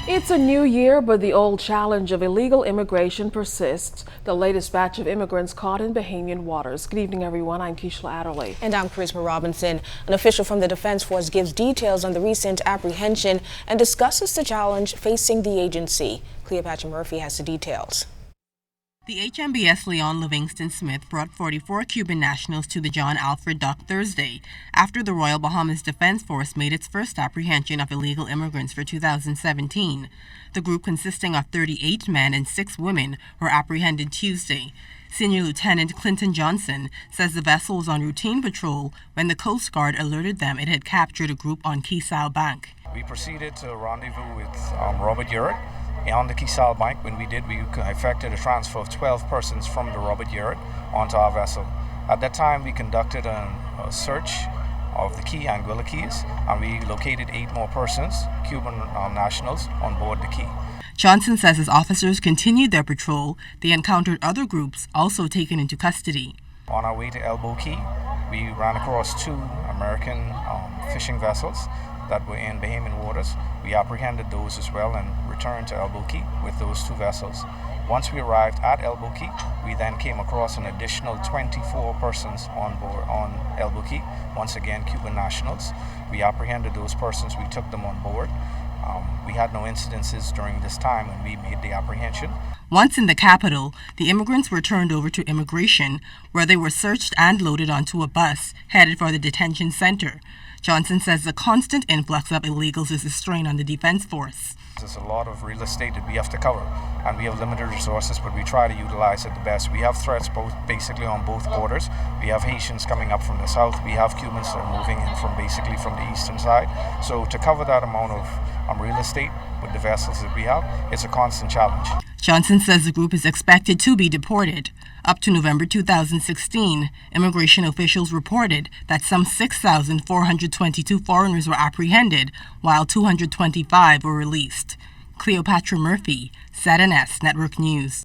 It's a new year, but the old challenge of illegal immigration persists. The latest batch of immigrants caught in Bahamian waters. Good evening, everyone. I'm Keishla Adderley. And I'm Charisma Robinson. An official from the Defense Force gives details on the recent apprehension and discusses the challenge facing the agency. Cleopatra Murphy has the details. The HMBS Leon Livingston Smith brought 44 Cuban nationals to the John Alfred dock Thursday after the Royal Bahamas Defense Force made its first apprehension of illegal immigrants for 2017. The group, consisting of 38 men and 6 women, were apprehended Tuesday. Senior Lieutenant Clinton Johnson says the vessel was on routine patrol when the Coast Guard alerted them it had captured a group on Quisal Bank. We proceeded to rendezvous with Robert Yurt on the Quisal Bank. When we did, we effected a transfer of 12 persons from the Robert Yurt onto our vessel. At that time, we conducted a search of the quay, Anguilla Keys, and we located 8 more persons, Cuban nationals, on board the quay. Johnson says as officers continued their patrol, they encountered other groups also taken into custody. On our way to Elbow Key, we ran across 2 American fishing vessels that were in Bahamian waters. We apprehended those as well and returned to Elbow Key with those 2 vessels. Once we arrived at Elbow Key, we then came across an additional 24 persons on board on Elbow Key, once again Cuban nationals. We apprehended those persons, we took them on board. We had no incidences during this time when we made the apprehension. Once in the capital, the immigrants were turned over to immigration, where they were searched and loaded onto a bus headed for the detention center. Johnson says the constant influx of illegals is a strain on the Defense Force. There's a lot of real estate that we have to cover, and we have limited resources, but we try to utilize it the best. We have threats basically on both borders. We have Haitians coming up from the south. We have Cubans that are moving in from the eastern side. So to cover that amount of real estate with the vessels that we have, it's a constant challenge. Johnson says the group is expected to be deported. Up to November 2016, immigration officials reported that some 6,422 foreigners were apprehended, while 225 were released. Cleopatra Murphy, ZNS Network News.